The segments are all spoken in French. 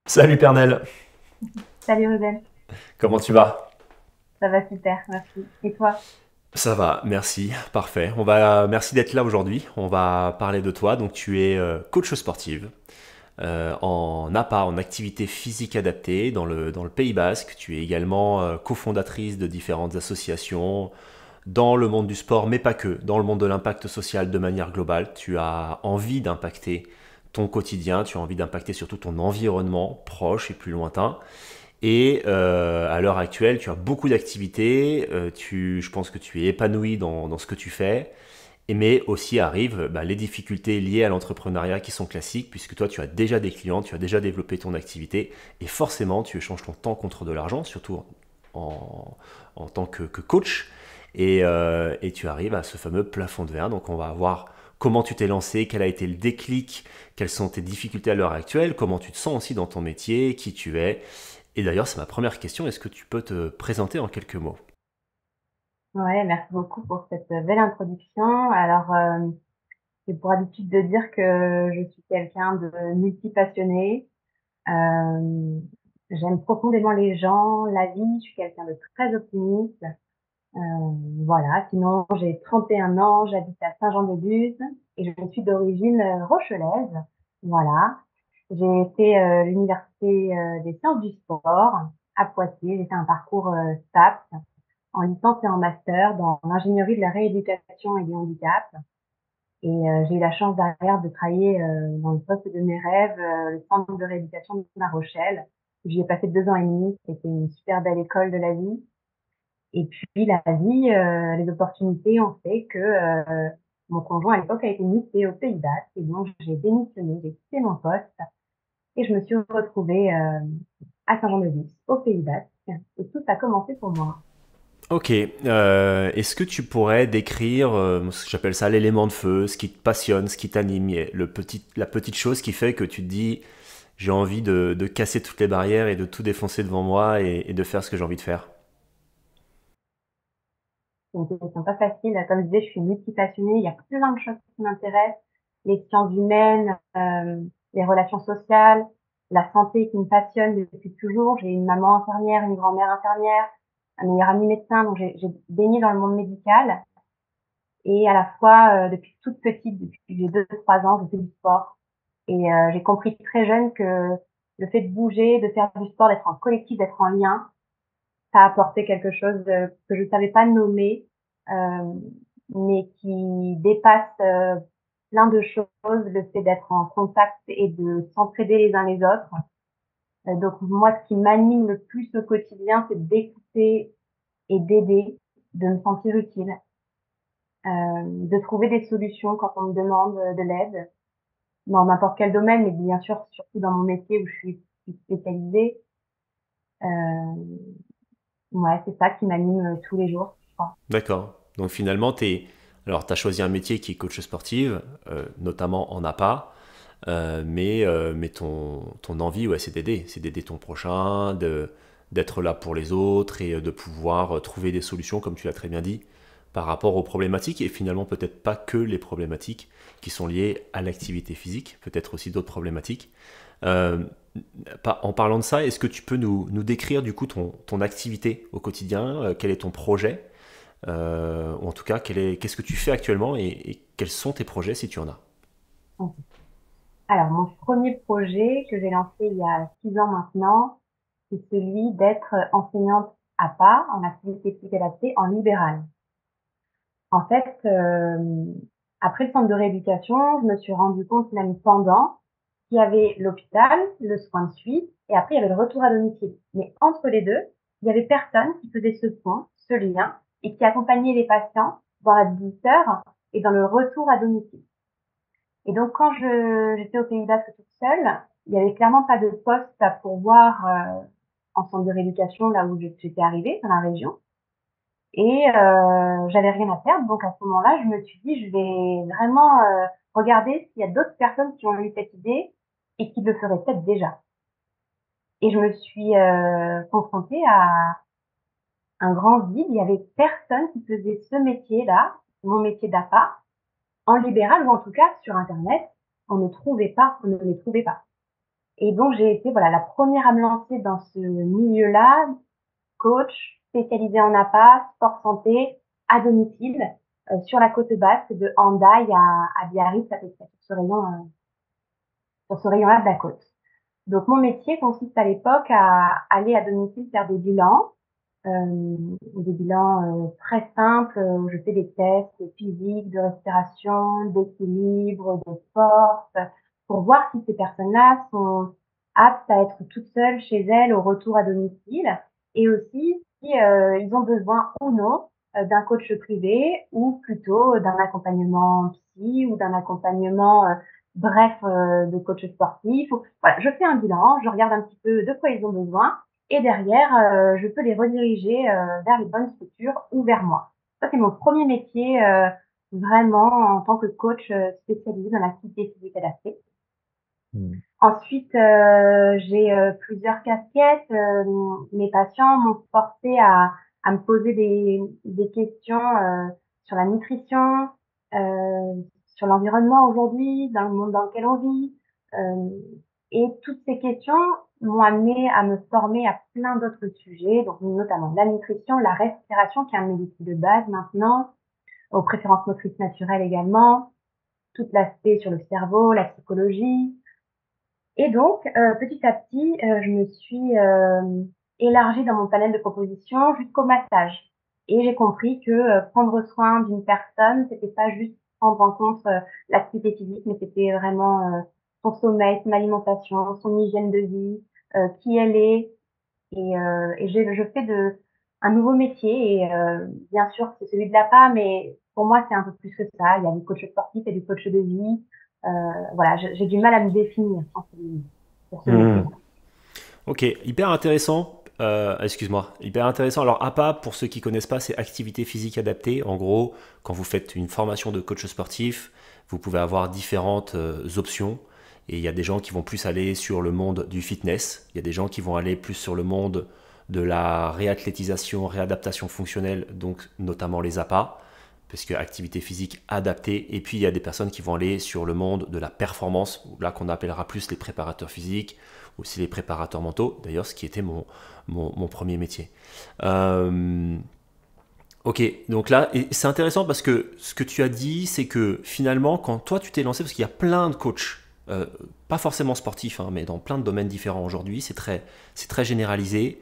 Salut Pernel, Salut Ruben, comment tu vas? ça va super, merci. Et toi? Ça va, merci, parfait. Merci d'être là aujourd'hui. On va parler de toi. Donc tu es coach sportive en APA, en activité physique adaptée dans le Pays Basque. Tu es également cofondatrice de différentes associations dans le monde du sport, mais pas que, dans le monde de l'impact social de manière globale. Tu as envie d'impacter ton quotidien, tu as envie d'impacter surtout ton environnement proche et plus lointain. Et à l'heure actuelle, tu as beaucoup d'activités, je pense que tu es épanoui dans ce que tu fais, mais aussi arrivent les difficultés liées à l'entrepreneuriat qui sont classiques, puisque toi tu as déjà des clients, tu as déjà développé ton activité, et forcément tu échanges ton temps contre de l'argent, surtout en, en tant que coach, et tu arrives à ce fameux plafond de verre. Donc on va voir comment tu t'es lancé, quel a été le déclic, quelles sont tes difficultés à l'heure actuelle, comment tu te sens aussi dans ton métier, qui tu es. Et d'ailleurs, c'est ma première question. Est-ce que tu peux te présenter en quelques mots? Ouais, merci beaucoup pour cette belle introduction. Alors, j'ai pour habitude de dire que je suis quelqu'un de multipassionné. Euh, J'aime profondément les gens, la vie. Je suis quelqu'un de très optimiste. Euh, voilà. Sinon, j'ai 31 ans, j'habite à Saint-Jean-de-Luz et je suis d'origine rochelaise. Voilà. J'ai fait l'université des sciences du sport à Poitiers. J'ai fait un parcours STAPS en licence et en master dans l'ingénierie de la rééducation et du handicap. Et j'ai eu la chance derrière de travailler dans le poste de mes rêves, le centre de rééducation de La Rochelle. J'y ai passé 2 ans et demi. C'était une super belle école de la vie. Et puis la vie, les opportunités ont fait que mon conjoint à l'époque a été muté au Pays Basque. Et donc j'ai démissionné, j'ai quitté mon poste et je me suis retrouvée à Saint-Jean-de-Luz, au Pays Basque. Et tout a commencé pour moi. Ok. Est-ce que tu pourrais décrire, ce que j'appelle ça l'élément de feu, ce qui te passionne, ce qui t'anime, la petite chose qui fait que tu te dis, j'ai envie de casser toutes les barrières et de tout défoncer devant moi et de faire ce que j'ai envie de faire? C'est une question pas facile. Comme je disais, je suis multipassionnée. Il y a plein de choses qui m'intéressent. Les sciences humaines, les relations sociales, la santé qui me passionne depuis toujours. J'ai une maman infirmière, une grand-mère infirmière, un meilleur ami médecin. Donc, j'ai baigné dans le monde médical. Et à la fois, depuis toute petite, depuis que j'ai 2, 3 ans, je fais du sport. Et j'ai compris très jeune que le fait de bouger, de faire du sport, d'être en collectif, d'être en lien, ça a apporté quelque chose que je savais pas nommer, euh, mais qui dépasse plein de choses, le fait d'être en contact et de s'entraider les uns les autres. Donc moi, ce qui m'anime le plus au quotidien, c'est d'écouter et d'aider, de me sentir utile, de trouver des solutions quand on me demande de l'aide, dans n'importe quel domaine, mais bien sûr, surtout dans mon métier où je suis spécialisée. Euh, ouais, c'est ça qui m'anime tous les jours, je crois. D'accord. Donc finalement, alors, tu as choisi un métier qui est coach sportive, notamment en APA, mais ton envie, ouais, c'est d'aider ton prochain, d'être là pour les autres et de pouvoir trouver des solutions, comme tu l'as très bien dit, par rapport aux problématiques, et finalement peut-être pas que les problématiques qui sont liées à l'activité physique, peut-être aussi d'autres problématiques. Euh, En parlant de ça, est-ce que tu peux nous décrire du coup ton activité au quotidien? Quel est ton projet? Ou en tout cas, qu'est-ce que tu fais actuellement et quels sont tes projets si tu en as? Alors, mon premier projet que j'ai lancé il y a 6 ans maintenant, c'est celui d'être enseignante à pas en activité physique adaptée en libéral. En fait, après le centre de rééducation, je me suis rendu compte l'année pendant qu'il y avait l'hôpital, le soin de suite, et après il y avait le retour à domicile. Mais entre les deux, il y avait personne qui faisait ce pont, ce lien, et qui accompagnait les patients dans la douceur et dans le retour à domicile. Et donc, quand j'étais au Pays Basque toute seule, il y avait clairement pas de poste à pourvoir en centre de rééducation là où j'étais arrivée dans la région. Et j'avais rien à perdre. Donc à ce moment-là, je me suis dit, je vais vraiment regarder s'il y a d'autres personnes qui ont eu cette idée et qui le feraient peut-être déjà. Et je me suis confrontée à un grand vide. Il y avait personne qui faisait ce métier-là, mon métier d'appât, en libéral ou en tout cas sur Internet. On ne les trouvait pas. Et donc, j'ai été voilà, la première à me lancer dans ce milieu-là, coach spécialisé en APA, sport santé, à domicile, sur la côte basque, de Hendaye à Biarritz, à peu près, sur ce rayon-là de la côte. Donc, mon métier consiste à l'époque à aller à domicile faire des bilans très simples. Je fais des tests physiques, de respiration, d'équilibre, de force, pour voir si ces personnes-là sont aptes à être toutes seules chez elles au retour à domicile, et aussi si ils ont besoin ou non d'un coach privé, ou plutôt d'un accompagnement psy, ou d'un accompagnement bref, de coach sportif. Voilà, je fais un bilan, je regarde un petit peu de quoi ils ont besoin, et derrière, je peux les rediriger vers les bonnes structures ou vers moi. Ça, c'est mon premier métier vraiment en tant que coach spécialisé dans l'activité physique adaptée. Mm. Ensuite, j'ai plusieurs casquettes. Mes patients m'ont forcé à me poser des questions sur la nutrition, euh, sur l'environnement aujourd'hui, dans le monde dans lequel on vit. Euh, et toutes ces questions m'ont amené à me former à plein d'autres sujets, donc notamment la nutrition, la respiration, qui est un métier de base maintenant, aux préférences motrices naturelles également, tout l'aspect sur le cerveau, la psychologie. Et donc, petit à petit, je me suis élargie dans mon panel de propositions jusqu'au massage. Et j'ai compris que prendre soin d'une personne, c'était pas juste prendre en compte l'activité physique, mais c'était vraiment son sommeil, son alimentation, son hygiène de vie, qui elle est. Je fais un nouveau métier, et bien sûr, c'est celui de l'APA, mais pour moi, c'est un peu plus que ça. Il y a du coach sportif et du coach de vie. Voilà, j'ai du mal à me définir pour ce Mm. métier-là. Ok, hyper intéressant. Excuse-moi, hyper intéressant. Alors, APA, pour ceux qui connaissent pas, c'est activité physique adaptée. En gros, quand vous faites une formation de coach sportif, vous pouvez avoir différentes options. Et il y a des gens qui vont plus aller sur le monde du fitness. Il y a des gens qui vont aller plus sur le monde de la réathlétisation, réadaptation fonctionnelle, donc notamment les APA, parce que activité physique adaptée. Et puis il y a des personnes qui vont aller sur le monde de la performance, là qu'on appellera plus les préparateurs physiques, aussi les préparateurs mentaux, d'ailleurs ce qui était mon premier métier. Euh, ok, donc là, et c'est intéressant parce que ce que tu as dit, c'est que finalement, quand toi tu t'es lancé, parce qu'il y a plein de coachs, pas forcément sportifs, hein, mais dans plein de domaines différents aujourd'hui, c'est très généralisé,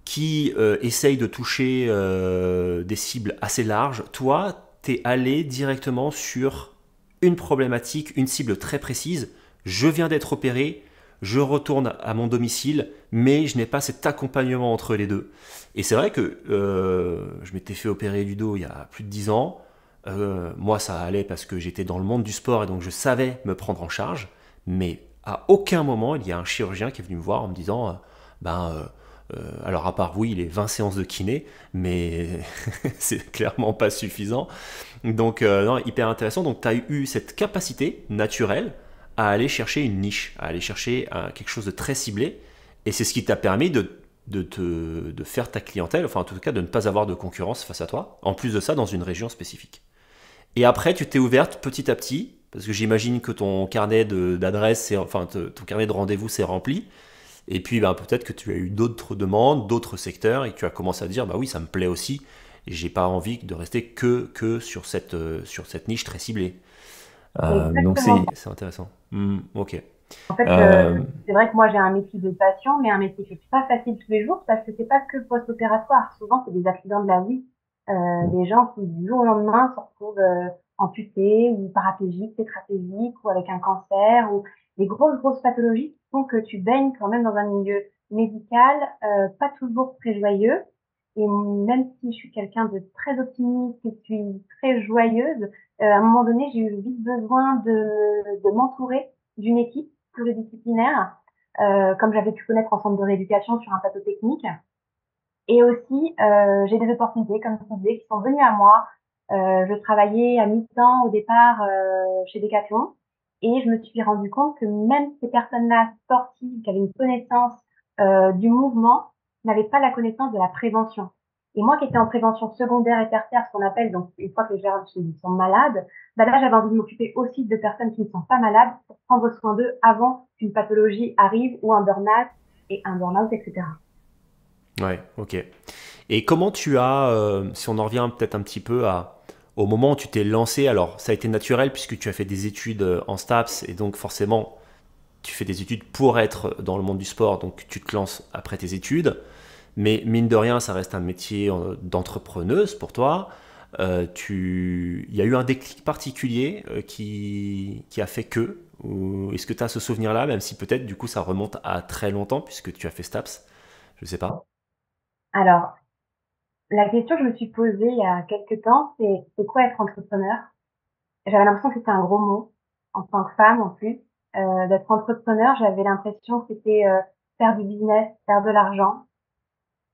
qui essayent de toucher des cibles assez larges. Toi, tu es allé directement sur une problématique, une cible très précise. Je viens d'être opéré, je retourne à mon domicile, mais je n'ai pas cet accompagnement entre les deux. Et c'est vrai que je m'étais fait opérer du dos il y a plus de 10 ans. Moi, ça allait parce que j'étais dans le monde du sport et donc je savais me prendre en charge. Mais à aucun moment, il y a un chirurgien qui est venu me voir en me disant ben, alors à part oui, les 20 séances de kiné, mais c'est clairement pas suffisant. Donc non, hyper intéressant. Donc tu as eu cette capacité naturelle à aller chercher une niche, à aller chercher quelque chose de très ciblé. Et c'est ce qui t'a permis de faire ta clientèle, enfin en tout cas de ne pas avoir de concurrence face à toi. En plus de ça, dans une région spécifique. Et après, tu t'es ouverte petit à petit, parce que j'imagine que ton carnet d'adresses, enfin ton carnet de rendez-vous s'est rempli. Et puis ben, peut-être que tu as eu d'autres demandes, d'autres secteurs, et que tu as commencé à dire, bah oui, ça me plaît aussi, et j'ai pas envie de rester que sur cette niche très ciblée. C'est Donc exactement ça. c'est intéressant. Hmm, ok. En fait, Euh, c'est vrai que moi, j'ai un métier de patient, mais un métier qui est pas facile tous les jours, parce que c'est pas que post-opératoire. Souvent, c'est des accidents de la vie. Des gens qui, du jour au lendemain, se retrouvent amputés ou paraplégiques, tétraplégiques, ou avec un cancer, ou des grosses pathologies qui font que tu baignes quand même dans un milieu médical pas toujours très joyeux. Et même si je suis quelqu'un de très optimiste et je suis très joyeuse, à un moment donné, j'ai eu vite besoin de m'entourer d'une équipe pluridisciplinaire, comme j'avais pu connaître en centre de rééducation sur un plateau technique. Et aussi, j'ai des opportunités, comme tu disais, qui sont venues à moi. Je travaillais à mi-temps au départ chez Decathlon, et je me suis rendu compte que même ces personnes-là sportives qui avaient une connaissance du mouvement n'avaient pas la connaissance de la prévention. Et moi qui étais en prévention secondaire et tertiaire, ce qu'on appelle, donc une fois que les gens sont malades, bah là j'avais envie de m'occuper aussi de personnes qui ne sont pas malades pour prendre soin d'eux avant qu'une pathologie arrive ou un burn-out, etc. Ouais, ok. Et comment tu as, si on en revient peut-être un petit peu au moment où tu t'es lancé, alors ça a été naturel puisque tu as fait des études en STAPS et donc forcément tu fais des études pour être dans le monde du sport, donc tu te lances après tes études, mais mine de rien ça reste un métier d'entrepreneuse pour toi. Il y a eu un déclic particulier qui a fait que, ou est-ce que tu as ce souvenir-là, même si peut-être du coup ça remonte à très longtemps puisque tu as fait STAPS, je sais pas. Alors, la question que je me suis posée il y a quelque temps, c'est quoi être entrepreneur? J'avais l'impression que c'était un gros mot, en tant que femme en plus. D'être entrepreneur, j'avais l'impression que c'était faire du business, faire de l'argent.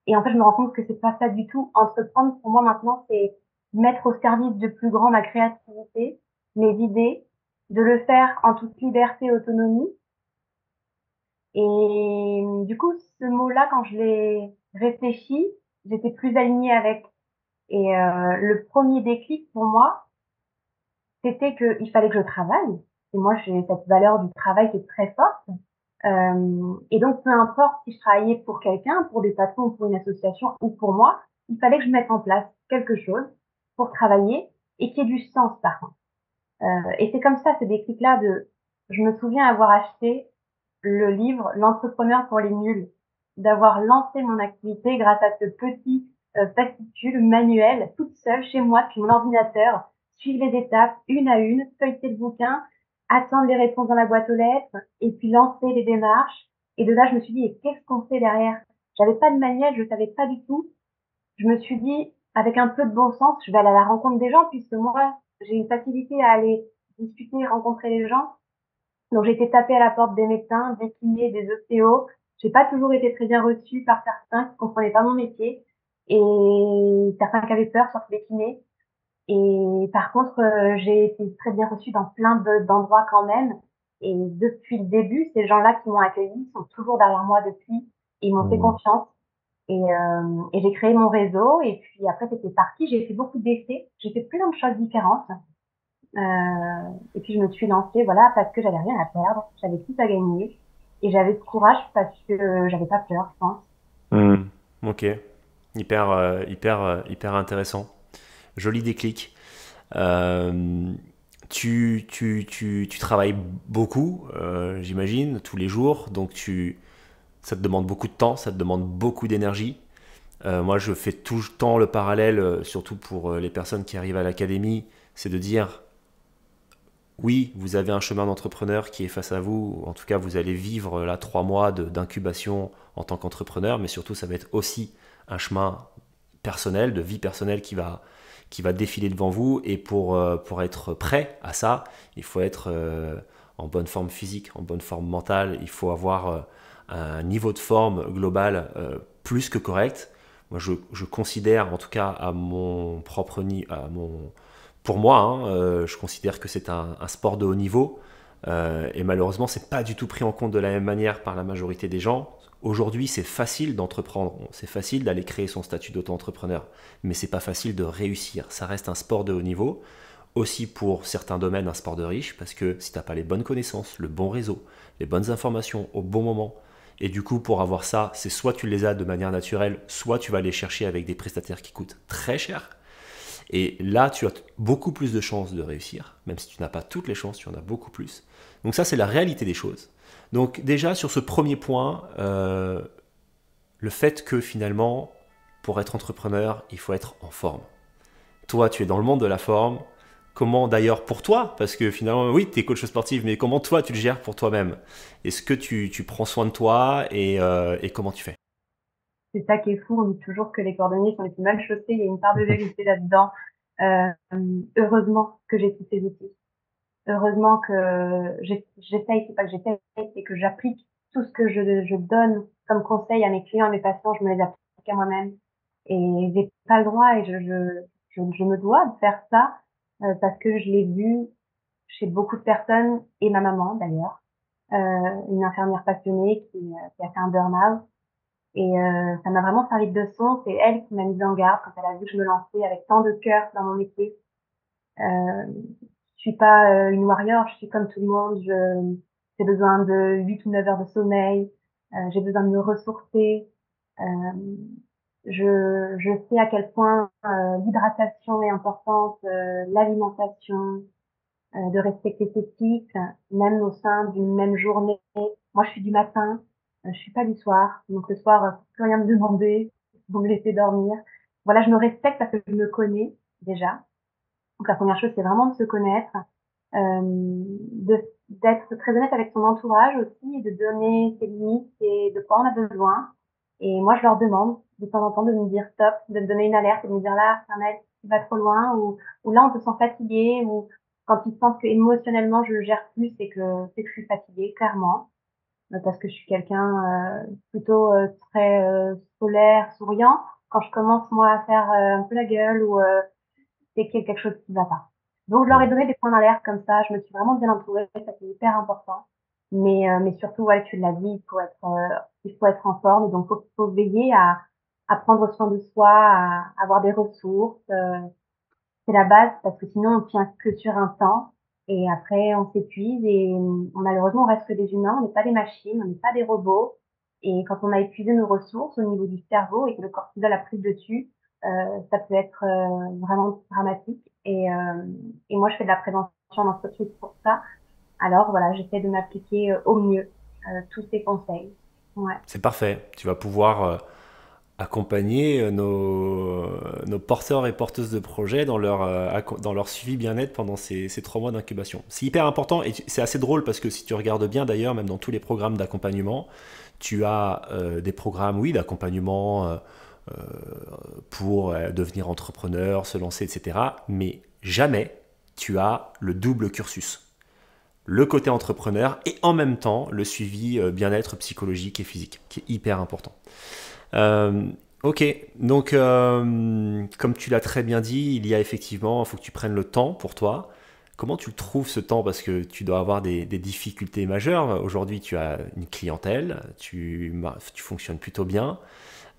Et en fait, je me rends compte que c'est pas ça du tout. Entreprendre, pour moi maintenant, c'est mettre au service de plus grand ma créativité, mes idées, de le faire en toute liberté et autonomie. Et du coup, ce mot-là, quand je l'ai réfléchi, j'étais plus alignée avec. Et le premier déclic pour moi, c'était qu'il fallait que je travaille. Et moi, j'ai cette valeur du travail qui est très forte. Et donc, peu importe si je travaillais pour quelqu'un, pour des patrons ou pour une association ou pour moi, il fallait que je mette en place quelque chose pour travailler et qui ait du sens par contre. Et c'est comme ça, ce déclic-là je me souviens avoir acheté le livre L'entrepreneur pour les nuls, d'avoir lancé mon activité grâce à ce petit fascicule manuel, toute seule chez moi depuis mon ordinateur, suivre les étapes une à une, feuilleter le bouquin, attendre les réponses dans la boîte aux lettres et puis lancer les démarches. Et de là, je me suis dit, et qu'est-ce qu'on fait derrière? J'avais pas de manuel, je savais pas du tout. Je me suis dit, avec un peu de bon sens, je vais aller à la rencontre des gens puisque moi, j'ai une facilité à aller discuter, rencontrer les gens. Donc j'ai été taper à la porte des médecins, des kinés, des ostéos. J'ai pas toujours été très bien reçue par certains qui comprenaient pas mon métier et certains qui avaient peur, surtout les kinés. Et par contre, j'ai été très bien reçue dans plein d'endroits quand même. Et depuis le début, ces gens-là qui m'ont accueillie sont toujours derrière moi depuis. Ils m'ont fait Hmm. confiance et j'ai créé mon réseau. Et puis après, c'était parti. J'ai fait beaucoup d'essais. J'ai fait plein de choses différentes. Et puis je me suis lancée, voilà, parce que j'avais rien à perdre, j'avais tout à gagner et j'avais ce courage parce que j'avais pas peur, je pense. Hmm. Ok, hyper intéressant. Joli déclic. Euh, tu travailles beaucoup, j'imagine, tous les jours, donc ça te demande beaucoup de temps, ça te demande beaucoup d'énergie. Moi, je fais tout le temps le parallèle, surtout pour les personnes qui arrivent à l'académie, c'est de dire, oui, vous avez un chemin d'entrepreneur qui est face à vous, en tout cas, vous allez vivre là 3 mois d'incubation en tant qu'entrepreneur, mais surtout, ça va être aussi un chemin personnel, de vie personnelle qui va défiler devant vous. Et pour être prêt à ça, il faut être en bonne forme physique, en bonne forme mentale. Il faut avoir un niveau de forme global plus que correct. Moi, je considère, en tout cas à mon propre niveau, pour moi, hein, je considère que c'est un sport de haut niveau. Et malheureusement, c'est pas du tout pris en compte de la même manière par la majorité des gens. Aujourd'hui, c'est facile d'entreprendre, c'est facile d'aller créer son statut d'auto-entrepreneur, mais c'est pas facile de réussir. Ça reste un sport de haut niveau, aussi pour certains domaines un sport de riche, parce que si t'as pas les bonnes connaissances, le bon réseau, les bonnes informations au bon moment, et du coup pour avoir ça, c'est soit tu les as de manière naturelle, soit tu vas les chercher avec des prestataires qui coûtent très cher. Et là, tu as beaucoup plus de chances de réussir, même si tu n'as pas toutes les chances, tu en as beaucoup plus. Donc ça, c'est la réalité des choses. Donc déjà, sur ce premier point, le fait que finalement, pour être entrepreneur, il faut être en forme. Toi, tu es dans le monde de la forme. Comment d'ailleurs pour toi, parce que finalement, oui, tu es coach sportif, mais comment toi, tu le gères pour toi-même? Est-ce que tu prends soin de toi et comment tu fais? C'est ça qui est fou, on dit toujours que les cordonniers sont les plus mal chaussés, il y a une part de vérité là-dedans. Euh, Heureusement que j'ai tous ces outils. Heureusement que j'essaye, c'est pas que j'essaye, c'est que j'applique tout ce que je donne comme conseil à mes clients, à mes patients, je me les applique à moi-même. Et j'ai pas le droit et je me dois de faire ça parce que je l'ai vu chez beaucoup de personnes et ma maman d'ailleurs, une infirmière passionnée qui a fait un burn-out Et ça m'a vraiment servi de leçon. C'est elle qui m'a mise en garde quand elle a vu que je me lançais avec tant de cœur dans mon métier. Je suis pas une warrior, je suis comme tout le monde. J'ai besoin de 8 ou 9 heures de sommeil. J'ai besoin de me ressourcer. Euh, je sais à quel point l'hydratation est importante, l'alimentation, de respecter ses cycles, même au sein d'une même journée. Moi, je suis du matin, je suis pas du soir. Donc le soir, plus rien me demander, vous me laissez dormir. Voilà, je me respecte parce que je me connais déjà. Donc la première chose, c'est vraiment de se connaître, d'être très honnête avec son entourage aussi et de donner ses limites et de quoi on a besoin. Et moi, je leur demande de temps en temps de me dire stop, de me donner une alerte et de me dire là, Armelle, tu vas trop loin ou là, on te sent fatigué ou quand ils sentent que émotionnellement je gère plus c'est que je suis fatiguée, clairement, parce que je suis quelqu'un plutôt très solaire, souriant. Quand je commence moi à faire un peu la gueule ou c'est qu'il y a quelque chose qui va pas. Donc je leur ai Hmm. donné des points d'alerte comme ça, je me suis vraiment bien entourée, ça c'est hyper important. Mais surtout, ouais, tu l'as dit, il faut être en forme, et donc faut veiller à prendre soin de soi, à avoir des ressources. C'est la base parce que sinon on tient que sur un temps et après on s'épuise et malheureusement on reste que des humains, on n'est pas des machines, on n'est pas des robots. Et quand on a épuisé nos ressources au niveau du cerveau et que le cortisol a pris le dessus, ça peut être vraiment dramatique. Et moi je fais de la prévention en entreprise pour ça. Alors voilà, j'essaie de m'appliquer au mieux tous ces conseils. Ouais. C'est parfait. Tu vas pouvoir accompagner nos porteurs et porteuses de projets dans leur suivi bien-être pendant ces 3 mois d'incubation. C'est hyper important et c'est assez drôle parce que si tu regardes bien d'ailleurs, même dans tous les programmes d'accompagnement, tu as des programmes, oui, d'accompagnement pour devenir entrepreneur, se lancer, etc. Mais jamais tu as le double cursus. Le côté entrepreneur et en même temps le suivi bien-être psychologique et physique, qui est hyper important. Euh, ok, donc comme tu l'as très bien dit, il y a effectivement, il faut que tu prennes le temps pour toi. Comment tu trouves ce temps? Parce que tu dois avoir des difficultés majeures. Aujourd'hui, tu as une clientèle, tu fonctionnes plutôt bien,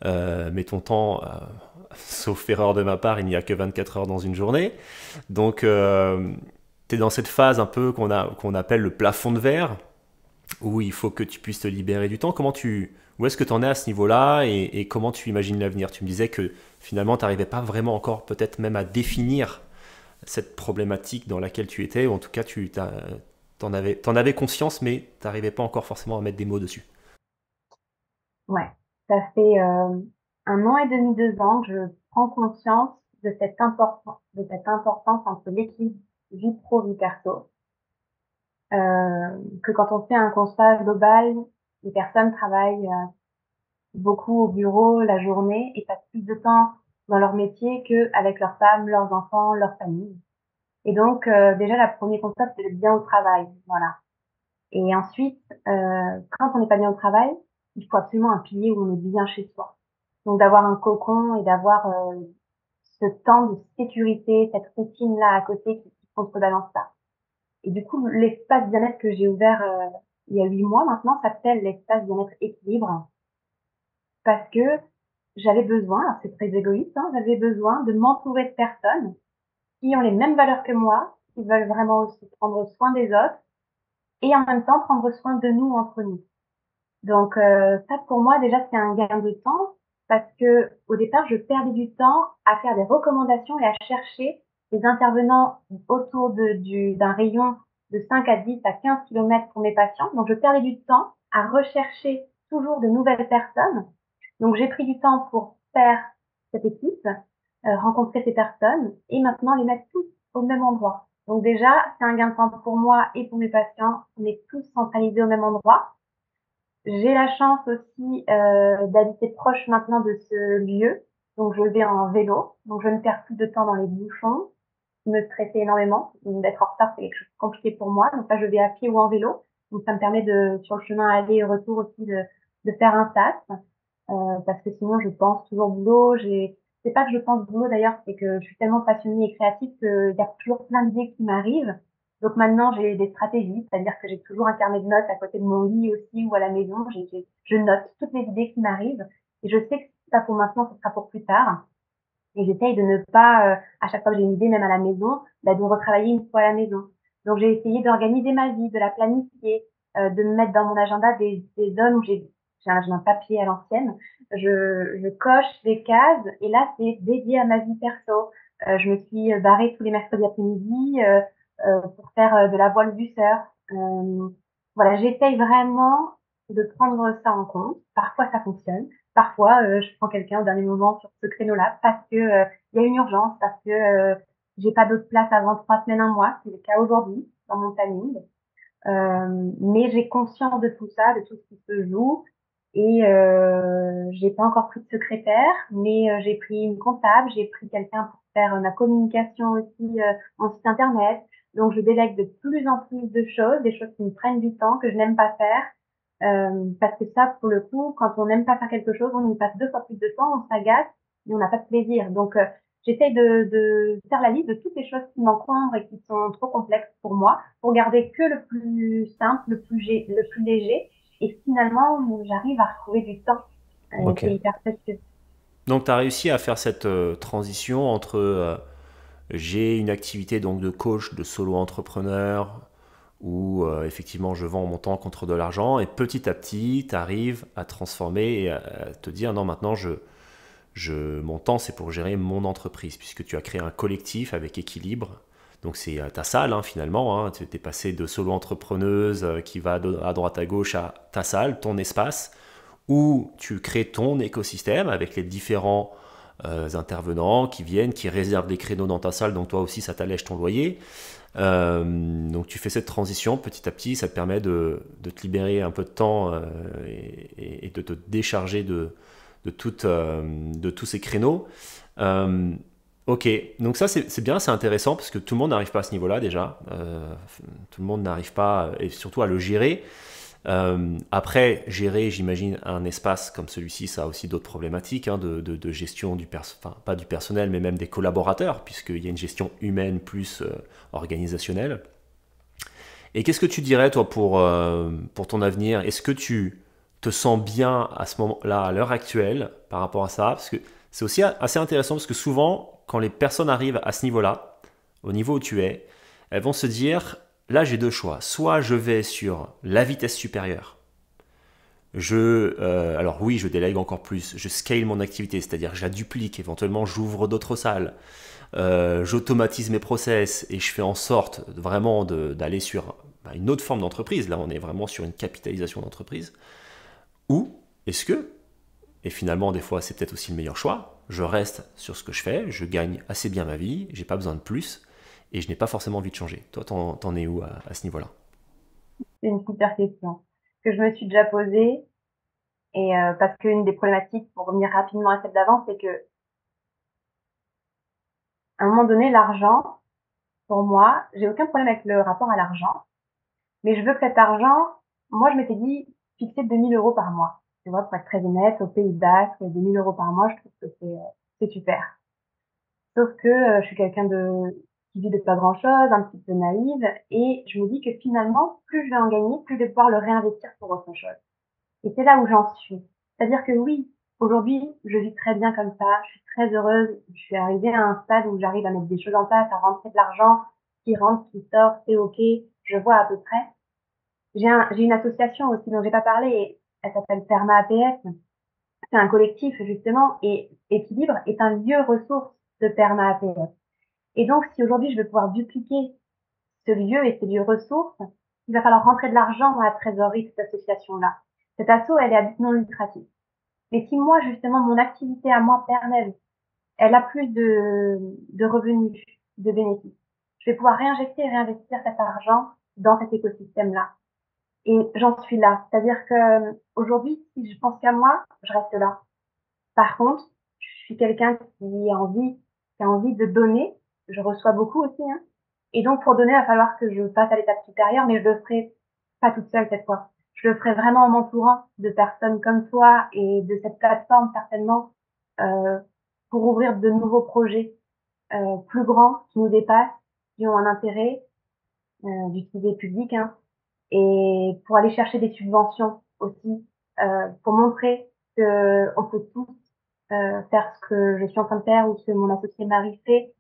mais ton temps, sauf erreur de ma part, il n'y a que 24 heures dans une journée. Donc, tu es dans cette phase un peu qu'on appelle le plafond de verre, où il faut que tu puisses te libérer du temps. Où est-ce que tu en es à ce niveau-là et comment tu imagines l'avenir? Tu me disais que finalement, tu n'arrivais pas vraiment encore peut-être même à définir cette problématique dans laquelle tu étais, ou en tout cas, t'en avais conscience, mais tu n'arrivais pas encore forcément à mettre des mots dessus. Ouais, ça fait 1 an et demi, 2 ans que je prends conscience de cette importance entre l'équilibre vie pro, vie perso. Que quand on fait un constat global, les personnes travaillent beaucoup au bureau la journée et passent plus de temps dans leur métier qu'avec leurs femmes, leurs enfants, leur famille. Et donc déjà, la premier constat, c'est d'être bien au travail, voilà. Et ensuite, quand on n'est pas bien au travail, il faut absolument un pilier où on est bien chez soi. Donc d'avoir un cocon et d'avoir ce temps de sécurité, cette routine-là à côté qui contrebalance ça. Et du coup, l'espace bien-être que j'ai ouvert il y a 8 mois maintenant s'appelle l'espace bien-être équilibre parce que j'avais besoin, alors c'est très égoïste, hein, j'avais besoin de m'entourer de personnes qui ont les mêmes valeurs que moi, qui veulent vraiment aussi prendre soin des autres et en même temps prendre soin de nous entre nous. Donc ça pour moi déjà c'est un gain de temps parce que au départ je perdais du temps à faire des recommandations et à chercher des intervenants autour d'un rayon de 5 à 10 à 15 kilomètres pour mes patients. Donc je perdais du temps à rechercher toujours de nouvelles personnes. Donc j'ai pris du temps pour faire cette équipe, rencontrer ces personnes et maintenant les mettre tous au même endroit. Donc déjà c'est un gain de temps pour moi et pour mes patients. On est tous centralisés au même endroit. J'ai la chance aussi d'habiter proche maintenant de ce lieu, donc je vais en vélo, donc je ne perds plus de temps dans les bouchons, qui me stressait énormément. D'être en retard, c'est quelque chose de compliqué pour moi, donc là je vais à pied ou en vélo, donc ça me permet de, sur le chemin aller et retour aussi, de faire un sas, parce que sinon je pense toujours boulot. C'est pas que je pense boulot d'ailleurs, c'est que je suis tellement passionnée et créative qu'il y a toujours plein d'idées qui m'arrivent Donc maintenant, j'ai des stratégies, c'est-à-dire que j'ai toujours un carnet de notes à côté de mon lit aussi ou à la maison. Je note toutes les idées qui m'arrivent et je sais que si c'est pas pour maintenant, ce sera pour plus tard. Et j'essaye de ne pas, à chaque fois que j'ai une idée, même à la maison, bah, de retravailler une fois à la maison. Donc j'ai essayé d'organiser ma vie, de la planifier, de me mettre dans mon agenda des zones où j'ai un papier à l'ancienne. Je coche des cases et là, c'est dédié à ma vie perso. Je me suis barrée tous les mercredis après-midi pour faire de la voile du surf. Voilà, j'essaye vraiment de prendre ça en compte. Parfois, ça fonctionne. Parfois, je prends quelqu'un au dernier moment sur ce créneau-là parce que il y a une urgence, parce que j'ai pas d'autre place avant 3 semaines, un mois. C'est le cas aujourd'hui dans mon planning. Mais j'ai conscience de tout ça, de tout ce qui se joue. Et j'ai pas encore pris de secrétaire, mais j'ai pris une comptable, j'ai pris quelqu'un pour faire ma communication aussi, mon site internet. Donc je délègue de plus en plus de choses, des choses qui me prennent du temps, que je n'aime pas faire. Parce que ça, pour le coup, quand on n'aime pas faire quelque chose, on y passe 2 fois plus de temps, on s'agace et on n'a pas de plaisir. Donc j'essaye de faire la liste de toutes les choses qui m'encombrent et qui sont trop complexes pour moi, pour garder que le plus simple, le plus léger. Et finalement, j'arrive à retrouver du temps. Ok. C'est hyper précieux. Donc tu as réussi à faire cette transition entre j'ai une activité donc de coach, de solo entrepreneur, où effectivement je vends mon temps contre de l'argent, et petit à petit tu arrives à transformer et à te dire non, maintenant mon temps c'est pour gérer mon entreprise, puisque tu as créé un collectif avec équilibre. Donc c'est ta salle hein, finalement, hein. Tu es passé de solo entrepreneuse qui va à droite à gauche à ta salle, ton espace, où tu crées ton écosystème avec les différents intervenants qui viennent, qui réservent des créneaux dans ta salle, donc toi aussi ça t'allège ton loyer. Donc tu fais cette transition petit à petit, ça te permet de te libérer un peu de temps et de te décharger de tous ces créneaux. Euh, ok, donc ça c'est bien, c'est intéressant parce que tout le monde n'arrive pas à ce niveau-là déjà. Tout le monde n'arrive pas, et surtout à le gérer. Après, gérer, j'imagine, un espace comme celui-ci, ça a aussi d'autres problématiques hein, de gestion enfin, pas du personnel, mais même des collaborateurs, puisqu'il y a une gestion humaine plus organisationnelle. Et qu'est-ce que tu dirais, toi, pour ton avenir? Est-ce que tu te sens bien à ce moment-là, à l'heure actuelle, par rapport à ça? Parce que c'est aussi assez intéressant, parce que souvent, quand les personnes arrivent à ce niveau-là, au niveau où tu es, elles vont se dire, là j'ai deux choix. Soit je vais sur la vitesse supérieure. Alors oui, je délègue encore plus, je scale mon activité, c'est-à-dire je la duplique, éventuellement j'ouvre d'autres salles, j'automatise mes process et je fais en sorte vraiment d'aller sur une autre forme d'entreprise. Là, on est vraiment sur une capitalisation d'entreprise. Ou est-ce que, et finalement des fois c'est peut-être aussi le meilleur choix, je reste sur ce que je fais, je gagne assez bien ma vie, j'ai pas besoin de plus et je n'ai pas forcément envie de changer. Toi, t'en es où à ce niveau-là? C'est une super question que je me suis déjà posée. Et parce qu'une des problématiques, pour revenir rapidement à celle d'avant, c'est que à un moment donné, l'argent, pour moi, j'ai aucun problème avec le rapport à l'argent, mais je veux que cet argent, moi, je m'étais dit fixer 2 000 € par mois. Tu vois, pour être très honnête, au Pays Basque, 2 000 € par mois, je trouve que c'est super. Sauf que je suis quelqu'un qui vit de pas grand-chose, un petit peu naïve, et je me dis que finalement, plus je vais en gagner, plus je vais pouvoir le réinvestir pour autre chose. Et c'est là où j'en suis. C'est-à-dire que oui, aujourd'hui, je vis très bien comme ça, je suis très heureuse, je suis arrivée à un stade où j'arrive à mettre des choses en place, à rentrer de l'argent, qui rentre, qui sort, c'est ok, je vois à peu près. J'ai une association aussi dont j'ai pas parlé, et elle s'appelle Perma APS. C'est un collectif, justement, et Équilibre est un lieu ressource de Perma APS. Et donc, si aujourd'hui je veux pouvoir dupliquer ce lieu et ces lieux ressources, il va falloir rentrer de l'argent dans la trésorerie de cette association-là. Cette asso, elle est à but non lucratif. Mais si moi, justement, mon activité à moi personnelle, elle a plus de revenus, de bénéfices, je vais pouvoir réinjecter et réinvestir cet argent dans cet écosystème-là. Et j'en suis là. C'est-à-dire que aujourd'hui, si je pense qu'à moi, je reste là. Par contre, je suis quelqu'un qui a envie de donner. Je reçois beaucoup aussi, hein. Et donc, pour donner, il va falloir que je passe à l'étape supérieure, mais je le ferai pas toute seule cette fois. Je le ferai vraiment en m'entourant de personnes comme toi et de cette plateforme certainement euh, pour ouvrir de nouveaux projets plus grands qui nous dépassent, qui ont un intérêt. d'utilité publique, hein, et pour aller chercher des subventions aussi, pour montrer qu'on peut tous faire ce que je suis en train de faire ou ce que mon associé Marie fait,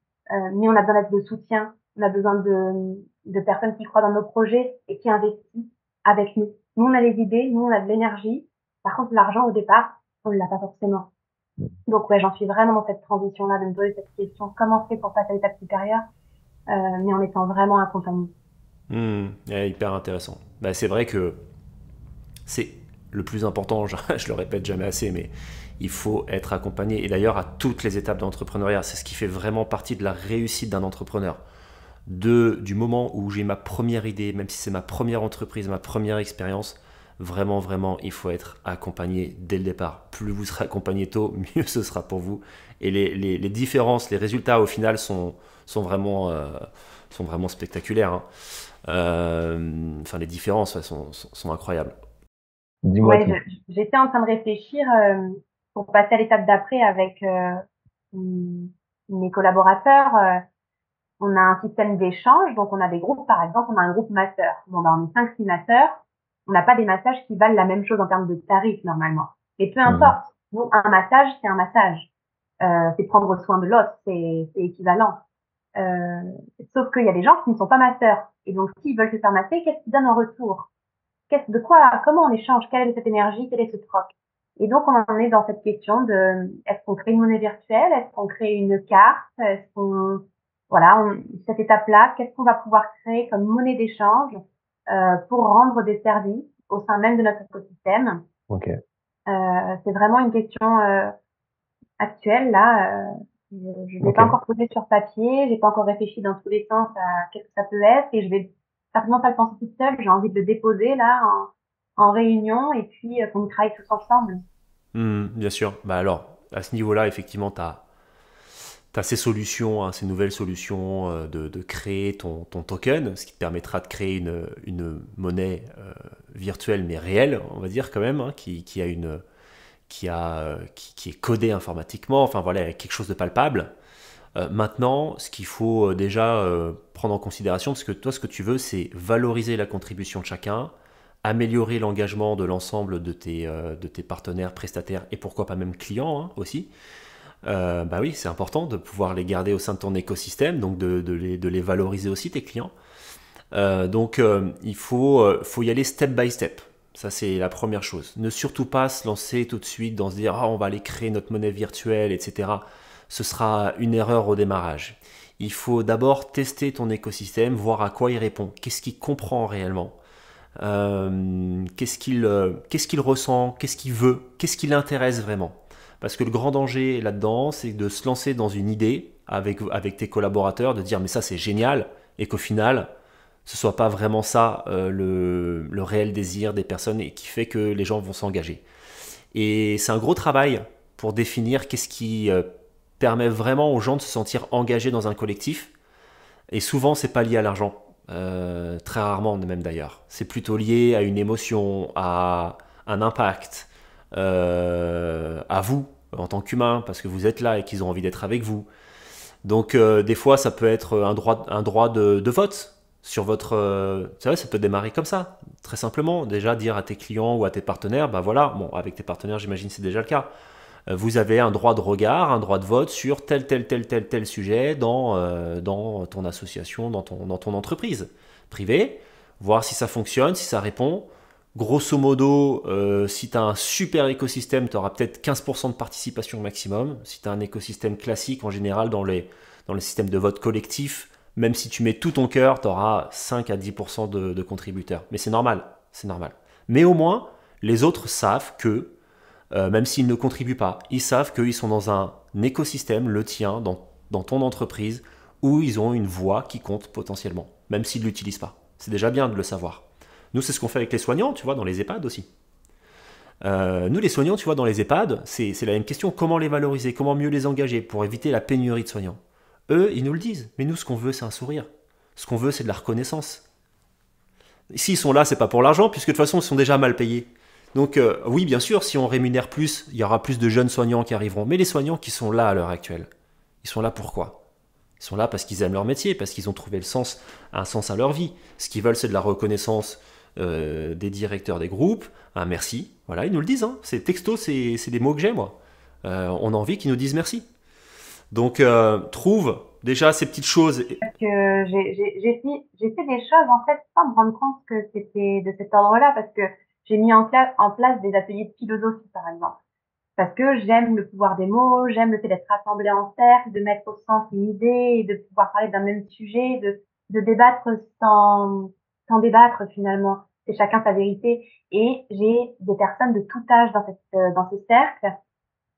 mais on a besoin de soutien, on a besoin de personnes qui croient dans nos projets et qui investissent avec nous. Nous, on a les idées, nous, on a de l'énergie. Par contre, l'argent, au départ, on ne l'a pas forcément. Donc, ouais, j'en suis vraiment dans cette transition-là, de me poser cette question, comment on fait pour passer à l'étape supérieure, mais en étant vraiment accompagné. Ouais, hyper intéressant. Bah, c'est vrai que c'est le plus important, je le répète jamais assez, mais il faut être accompagné. Et d'ailleurs, à toutes les étapes d'entrepreneuriat, c'est ce qui fait vraiment partie de la réussite d'un entrepreneur. Du moment où j'ai ma première idée, même si c'est ma première entreprise, ma première expérience, vraiment, vraiment, il faut être accompagné dès le départ. Plus vous serez accompagné tôt, mieux ce sera pour vous. Et les différences, les résultats au final sont vraiment spectaculaires, hein. Enfin, les différences ouais, sont incroyables. Dis-moi Ouais, tout. j'étais en train de réfléchir pour passer à l'étape d'après avec mes collaborateurs. On a un système d'échange, donc on a des groupes, par exemple, on a un groupe masseur. Bon, ben, on est 5-6 masseurs. On n'a pas des massages qui valent la même chose en termes de tarifs normalement. Et peu Mhm. importe. Bon, un massage, c'est un massage. C'est prendre soin de l'os, c'est équivalent. Euh, Sauf qu'il y a des gens qui ne sont pas masseurs. Et donc, s'ils veulent se faire masser, qu'est-ce qu'ils donnent en retour? Comment on échange? Quelle est cette énergie? Quel est ce troc? Et donc, on en est dans cette question de, est-ce qu'on crée une monnaie virtuelle? Est-ce qu'on crée une carte? Voilà, cette étape-là, qu'est-ce qu'on va pouvoir créer comme monnaie d'échange, pour rendre des services au sein même de notre écosystème? Ok. C'est vraiment une question, actuelle, là, je ne l'ai Ok. pas encore posée sur papier, j'ai pas encore réfléchi dans tous les sens à qu'est-ce que ça peut être et je vais certainement pas le penser toute seule, j'ai envie de le déposer là en réunion et puis qu'on y travaille tous ensemble. Bien sûr. Bah alors, à ce niveau-là, effectivement, tu as ces solutions, hein, ces nouvelles solutions de créer ton token, ce qui te permettra de créer une monnaie virtuelle mais réelle, on va dire quand même, hein, qui est codée informatiquement, enfin voilà, avec quelque chose de palpable. Maintenant, ce qu'il faut déjà prendre en considération, parce que toi, ce que tu veux, c'est valoriser la contribution de chacun, améliorer l'engagement de l'ensemble de tes partenaires, prestataires et pourquoi pas même clients hein, aussi. Bah oui, c'est important de pouvoir les garder au sein de ton écosystème, donc de les valoriser aussi, tes clients. Faut y aller step by step. Ça, c'est la première chose. Ne surtout pas se lancer tout de suite dans se dire ah, on va aller créer notre monnaie virtuelle, etc. Ce sera une erreur au démarrage. Il faut d'abord tester ton écosystème, voir à quoi il répond, qu'est-ce qu'il comprend réellement, qu'est-ce qu'il ressent, qu'est-ce qu'il veut, qu'est-ce qui l'intéresse vraiment. Parce que le grand danger là-dedans, c'est de se lancer dans une idée avec tes collaborateurs, de dire mais ça c'est génial, et qu'au final, ce soit pas vraiment ça le réel désir des personnes et qui fait que les gens vont s'engager. Et c'est un gros travail pour définir qu'est-ce qui permet vraiment aux gens de se sentir engagés dans un collectif. Et souvent, c'est pas lié à l'argent. Très rarement même d'ailleurs. C'est plutôt lié à une émotion, à un impact, à vous en tant qu'humain, parce que vous êtes là et qu'ils ont envie d'être avec vous. Donc des fois, ça peut être un droit de vote sur votre... c'est vrai, ça peut démarrer comme ça, très simplement. Déjà dire à tes clients ou à tes partenaires, bah voilà, bon, avec tes partenaires, j'imagine c'est déjà le cas. Vous avez un droit de regard, un droit de vote sur tel sujet dans ton association, dans ton entreprise privée, voir si ça fonctionne, si ça répond. Grosso modo, si tu as un super écosystème, tu auras peut-être 15% de participation maximum. Si tu as un écosystème classique, en général, dans les systèmes de vote collectif, même si tu mets tout ton cœur, tu auras 5 à 10% de contributeurs. Mais c'est normal, c'est normal. Mais au moins, les autres savent que même s'ils ne contribuent pas, ils savent qu'ils sont dans un écosystème, le tien, dans ton entreprise, où ils ont une voix qui compte potentiellement, même s'ils ne l'utilisent pas. C'est déjà bien de le savoir. Nous, c'est ce qu'on fait avec les soignants, tu vois, dans les EHPAD aussi. Nous, les soignants, tu vois, dans les EHPAD, c'est la même question. Comment les valoriser? Comment mieux les engager pour éviter la pénurie de soignants? Eux, ils nous le disent. Mais nous, ce qu'on veut, c'est un sourire. Ce qu'on veut, c'est de la reconnaissance. S'ils sont là, c'est pas pour l'argent, puisque de toute façon, ils sont déjà mal payés. Donc oui, bien sûr, si on rémunère plus, il y aura plus de jeunes soignants qui arriveront. Mais les soignants qui sont là à l'heure actuelle, ils sont là pourquoi? Ils sont là parce qu'ils aiment leur métier, parce qu'ils ont trouvé un sens à leur vie. Ce qu'ils veulent, c'est de la reconnaissance des directeurs des groupes, un merci. Voilà, ils nous le disent. Hein. C'est texto, c'est des mots que j'ai, moi. On a envie qu'ils nous disent merci. Donc, trouve déjà ces petites choses. Parce que j'ai fait des choses, en fait, sans me rendre compte que c'était de cet ordre-là, parce que j'ai mis en place des ateliers de philosophie, par exemple. Parce que j'aime le pouvoir des mots, j'aime le fait d'être rassemblé en cercle, de mettre au centre une idée et de pouvoir parler d'un même sujet, de débattre sans débattre finalement. C'est chacun sa vérité. Et j'ai des personnes de tout âge dans ce cercle.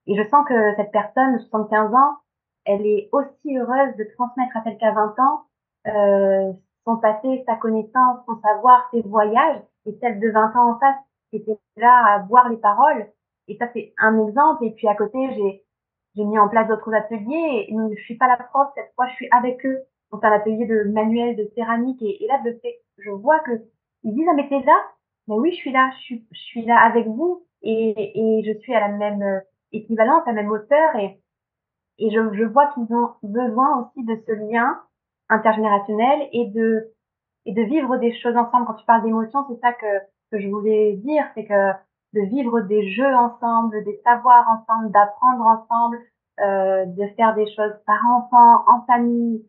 Et je sens que cette personne de 75 ans, elle est aussi heureuse de transmettre à celle qui a 20 ans son passé, sa connaissance, son savoir, ses voyages. Et celle de 20 ans en face, qui était là à voir les paroles. Et ça, c'est un exemple. Et puis à côté, j'ai mis en place d'autres ateliers. Et je suis pas la prof, cette fois, je suis avec eux. Donc, un atelier de manuel, de céramique. Et là, je vois que ils disent, ah, mais t'es là? Mais oui, je suis là. Je suis là avec vous. Et je suis à la même équivalence, à la même hauteur. Et je vois qu'ils ont besoin aussi de ce lien intergénérationnel et de vivre des choses ensemble. Quand tu parles d'émotions, c'est ça que je voulais dire, c'est que de vivre des jeux ensemble, des savoirs ensemble, d'apprendre ensemble, de faire des choses par enfant, en famille,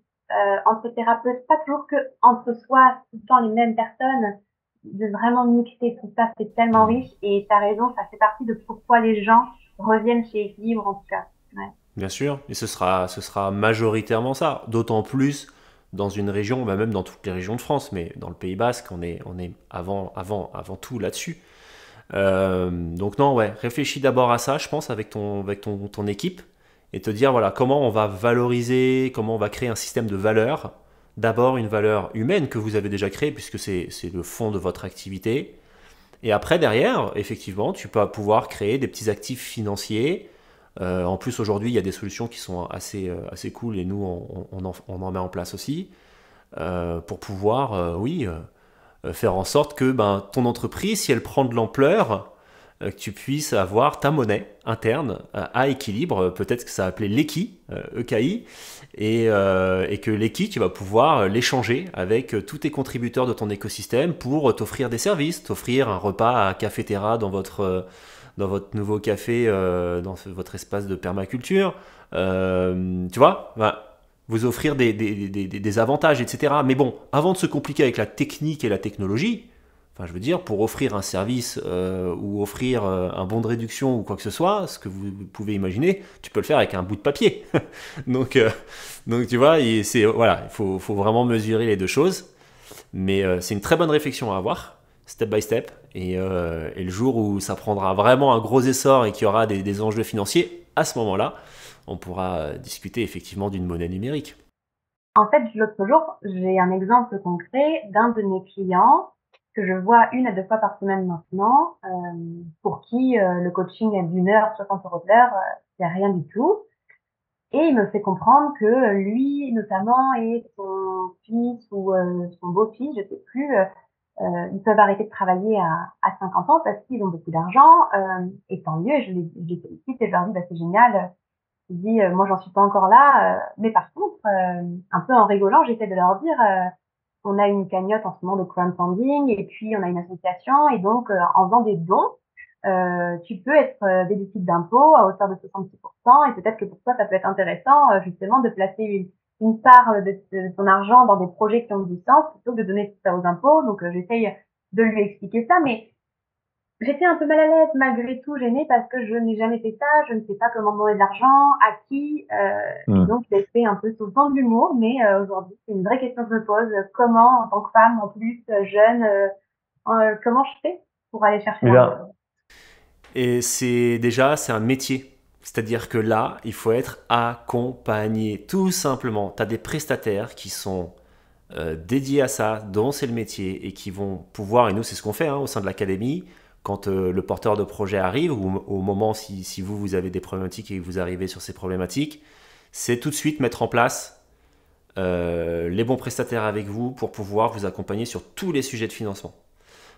entre thérapeutes, pas toujours que entre soi, tout le temps les mêmes personnes, de vraiment mixer tout ça, c'est tellement riche. Et t'as raison, ça fait partie de pourquoi les gens reviennent chez Équilibre, en tout cas. Ouais. Bien sûr, et ce sera majoritairement ça. D'autant plus dans une région, bah même dans toutes les régions de France, mais dans le Pays Basque, on est avant tout là-dessus. Donc non, ouais, réfléchis d'abord à ça, je pense, avec ton équipe, et te dire, voilà, comment on va valoriser, comment on va créer un système de valeurs. D'abord, une valeur humaine que vous avez déjà créée, puisque c'est le fond de votre activité. Et après, derrière, effectivement, tu peux pouvoir créer des petits actifs financiers. En plus, aujourd'hui, il y a des solutions qui sont assez cool, et nous, on en met en place aussi, pour pouvoir, oui, faire en sorte que ben, ton entreprise, si elle prend de l'ampleur, que tu puisses avoir ta monnaie interne à équilibre. Peut-être que ça va appeler l'EQI, EKI, et que l'EQI, tu vas pouvoir l'échanger avec tous tes contributeurs de ton écosystème pour t'offrir des services, t'offrir un repas à Cafétéra dans votre nouveau café, dans votre espace de permaculture. Tu vois, bah, vous offrir des avantages, etc. Mais bon, avant de se compliquer avec la technique et la technologie, enfin, je veux dire, pour offrir un service ou offrir un bon de réduction ou quoi que ce soit, ce que vous pouvez imaginer, tu peux le faire avec un bout de papier. donc, euh, donc, tu vois, voilà, il faut vraiment mesurer les deux choses. Mais c'est une très bonne réflexion à avoir, step by step. Et le jour où ça prendra vraiment un gros essor et qu'il y aura des enjeux financiers, à ce moment-là, on pourra discuter effectivement d'une monnaie numérique. En fait, l'autre jour, j'ai un exemple concret d'un de mes clients que je vois 1 à 2 fois par semaine maintenant, pour qui le coaching est d'une heure, 60 € de l'heure, c'est rien du tout. Et il me fait comprendre que lui, notamment, et son fils ou son beau-fils, je sais plus, ils peuvent arrêter de travailler à 50 ans parce qu'ils ont beaucoup d'argent. Et tant mieux, je les félicite et je leur dis, bah, c'est génial. Je dis, moi, j'en suis pas encore là. Mais par contre, un peu en rigolant, j'essaie de leur dire, on a une cagnotte en ce moment de crowdfunding et puis on a une association. Et donc, en faisant des dons, tu peux être déductible d'impôts à hauteur de 66%. Et peut-être que pour toi, ça peut être intéressant justement de placer une part de ton argent dans des projets qui ont du sens plutôt que de donner tout ça aux impôts. Donc, j'essaye de lui expliquer ça. Mais j'étais un peu mal à l'aise, malgré tout, gênée, parce que je n'ai jamais fait ça, je ne sais pas comment demander de l'argent, à qui, et donc j'ai fait un peu sous le temps de l'humour, mais aujourd'hui, c'est une vraie question que je me pose. Comment, en tant que femme, en plus, jeune, comment je fais pour aller chercher l'argent? Et c'est un métier. C'est-à-dire que là, il faut être accompagné, tout simplement. Tu as des prestataires qui sont dédiés à ça, dont c'est le métier, et qui vont pouvoir, et nous c'est ce qu'on fait hein, au sein de l'académie, quand le porteur de projet arrive, ou au moment si vous avez des problématiques et que vous arrivez sur ces problématiques, c'est tout de suite mettre en place les bons prestataires avec vous pour pouvoir vous accompagner sur tous les sujets de financement.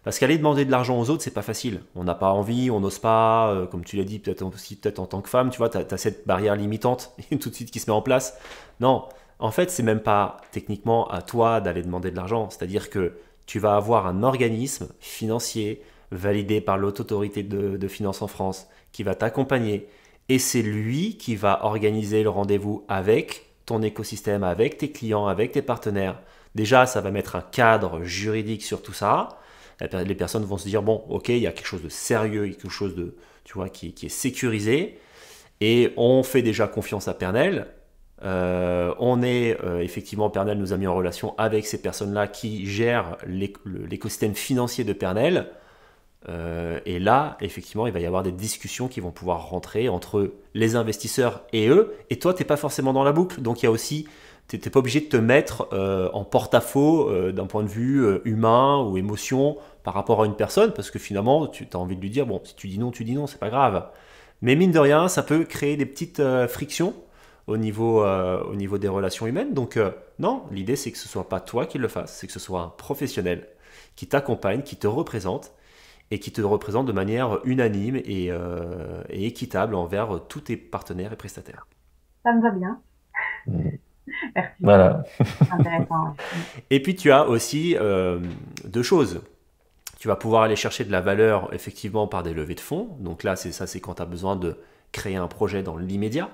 Parce qu'aller demander de l'argent aux autres, c'est pas facile. On n'a pas envie, on n'ose pas, comme tu l'as dit, peut-être aussi peut-être en tant que femme, tu vois, tu as cette barrière limitante tout de suite qui se met en place. Non, En fait, c'est même pas techniquement à toi d'aller demander de l'argent. C'est-à-dire que tu vas avoir un organisme financier validé par l'Haute Autorité de Finances en France qui va t'accompagner. Et c'est lui qui va organiser le rendez-vous avec ton écosystème, avec tes clients, avec tes partenaires. Déjà, ça va mettre un cadre juridique sur tout ça. Les personnes vont se dire, bon, ok, il y a quelque chose de sérieux, il y a quelque chose de, tu vois, qui est sécurisé. Et on fait déjà confiance à Pernel. Effectivement, Pernel nous a mis en relation avec ces personnes-là qui gèrent l'écosystème financier de Pernel. Et là, effectivement, il va y avoir des discussions qui vont pouvoir rentrer entre les investisseurs et eux. Et toi, tu n'es pas forcément dans la boucle. Donc, il y a aussi, tu n'es pas obligé de te mettre en porte-à-faux d'un point de vue humain ou émotion par rapport à une personne. Parce que finalement, tu as envie de lui dire, bon, si tu dis non, c'est pas grave. Mais mine de rien, ça peut créer des petites frictions au niveau des relations humaines. Donc, non, l'idée, c'est que ce soit pas toi qui le fasse, c'est que ce soit un professionnel qui t'accompagne, qui te représente et qui te représente de manière unanime et équitable envers tous tes partenaires et prestataires. Ça me va bien. Mm. Merci. Voilà. Intéressant. Ouais. Et puis, tu as aussi deux choses. Tu vas pouvoir aller chercher de la valeur effectivement par des levées de fonds. Donc là, c'est quand tu as besoin de créer un projet dans l'immédiat.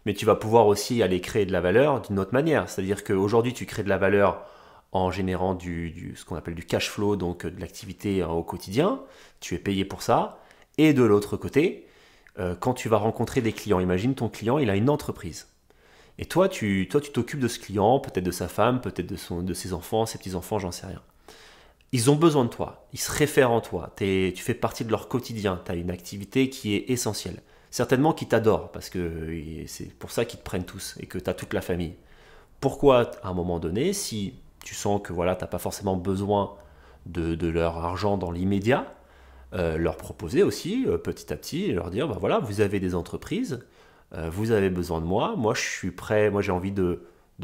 Mais tu vas pouvoir aussi aller créer de la valeur d'une autre manière. C'est-à-dire qu'aujourd'hui, tu crées de la valeur en générant ce qu'on appelle du cash flow, donc de l'activité au quotidien. Tu es payé pour ça. Et de l'autre côté, quand tu vas rencontrer des clients, imagine ton client, il a une entreprise. Et toi, tu t'occupes de ce client, peut-être de sa femme, peut-être de ses enfants, ses petits-enfants, j'en sais rien. Ils ont besoin de toi, ils se réfèrent en toi, tu fais partie de leur quotidien, tu as une activité qui est essentielle. Certainement qu'ils t'adorent, parce que c'est pour ça qu'ils te prennent tous et que tu as toute la famille. Pourquoi, à un moment donné, si tu sens que voilà, tu n'as pas forcément besoin de leur argent dans l'immédiat, leur proposer aussi petit à petit, leur dire, bah voilà, vous avez des entreprises, vous avez besoin de moi je suis prêt, moi j'ai envie de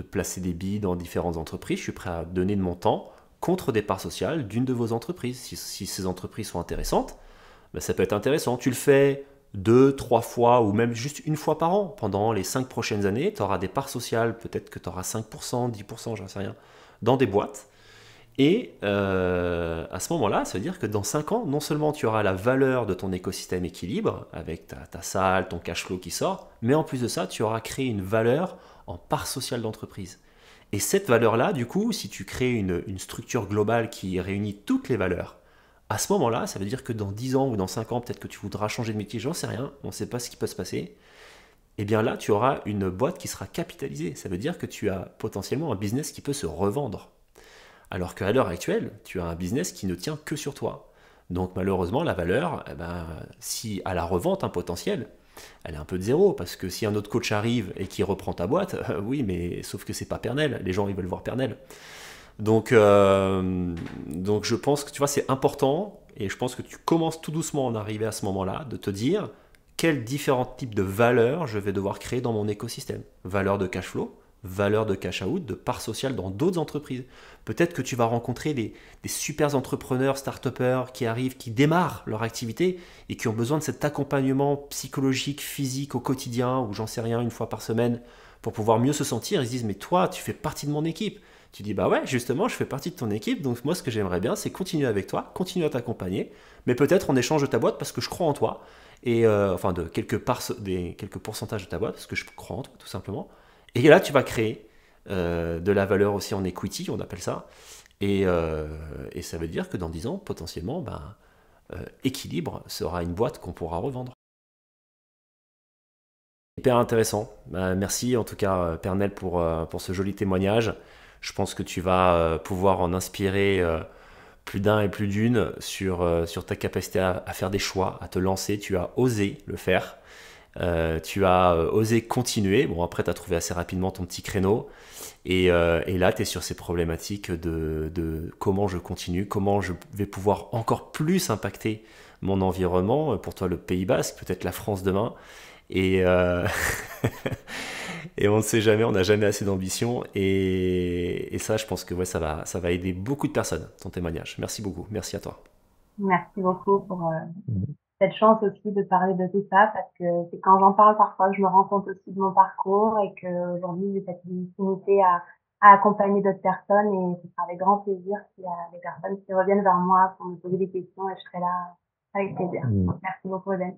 placer des billes dans différentes entreprises, je suis prêt à donner de mon temps contre des parts sociales d'une de vos entreprises. Si ces entreprises sont intéressantes, ben ça peut être intéressant. Tu le fais 2, 3 fois ou même juste une fois par an. Pendant les 5 prochaines années, tu auras des parts sociales, peut-être que tu auras 5%, 10%, j'en sais rien, dans des boîtes. Et à ce moment-là, ça veut dire que dans 5 ans, non seulement tu auras la valeur de ton écosystème équilibre, avec ta salle, ton cash flow qui sort, mais en plus de ça, tu auras créé une valeur en part sociale d'entreprise. Et cette valeur-là, du coup, si tu crées une structure globale qui réunit toutes les valeurs, à ce moment-là, ça veut dire que dans 10 ans ou dans 5 ans, peut-être que tu voudras changer de métier, j'en sais rien, on ne sait pas ce qui peut se passer. Et bien là, tu auras une boîte qui sera capitalisée. Ça veut dire que tu as potentiellement un business qui peut se revendre. Alors qu'à l'heure actuelle, tu as un business qui ne tient que sur toi. Donc malheureusement, la valeur, eh ben, si à la revente, un potentiel, elle est un peu de zéro, parce que si un autre coach arrive et qui reprend ta boîte, oui, mais sauf que c'est pas Pernel, les gens ils veulent voir Pernel. Donc je pense que tu vois, c'est important, et je pense que tu commences tout doucement à en arriver à ce moment-là, de te dire quels différents types de valeurs je vais devoir créer dans mon écosystème. Valeur de cash flow, valeur de cash out, de part sociale dans d'autres entreprises. Peut-être que tu vas rencontrer des super entrepreneurs, start-upers qui arrivent, qui démarrent leur activité et qui ont besoin de cet accompagnement psychologique, physique au quotidien, ou j'en sais rien, une fois par semaine, pour pouvoir mieux se sentir. Ils se disent, mais toi, tu fais partie de mon équipe. Tu dis, bah ouais, justement, je fais partie de ton équipe, donc moi, ce que j'aimerais bien, c'est continuer avec toi, continuer à t'accompagner, mais peut-être en échange de ta boîte, parce que je crois en toi, et enfin de quelques pourcentages de ta boîte, parce que je crois en toi, tout simplement. Et là, tu vas créer de la valeur aussi en equity, on appelle ça. Et ça veut dire que dans 10 ans, potentiellement, Équilibre sera une boîte qu'on pourra revendre. Hyper intéressant. Merci en tout cas, Pernel, pour ce joli témoignage. Je pense que tu vas pouvoir en inspirer plus d'un et plus d'une sur ta capacité à faire des choix, à te lancer. Tu as osé le faire. Tu as osé continuer. Bon, après, tu as trouvé assez rapidement ton petit créneau. Et là, tu es sur ces problématiques de comment je continue, comment je vais pouvoir encore plus impacter mon environnement. Pour toi, le Pays Basque, peut-être la France demain. Et, et on ne sait jamais, on n'a jamais assez d'ambition. Et ça, je pense que ouais, ça va aider beaucoup de personnes, ton témoignage. Merci beaucoup. Merci à toi. Merci beaucoup pour cette chance aussi de parler de tout ça parce que c'est quand j'en parle parfois que je me rends compte aussi de mon parcours et qu'aujourd'hui j'ai cette légitimité à accompagner d'autres personnes et ce sera avec grand plaisir s'il y a des personnes qui reviennent vers moi pour me poser des questions et je serai là avec plaisir. Mm. Donc, merci beaucoup, Eben.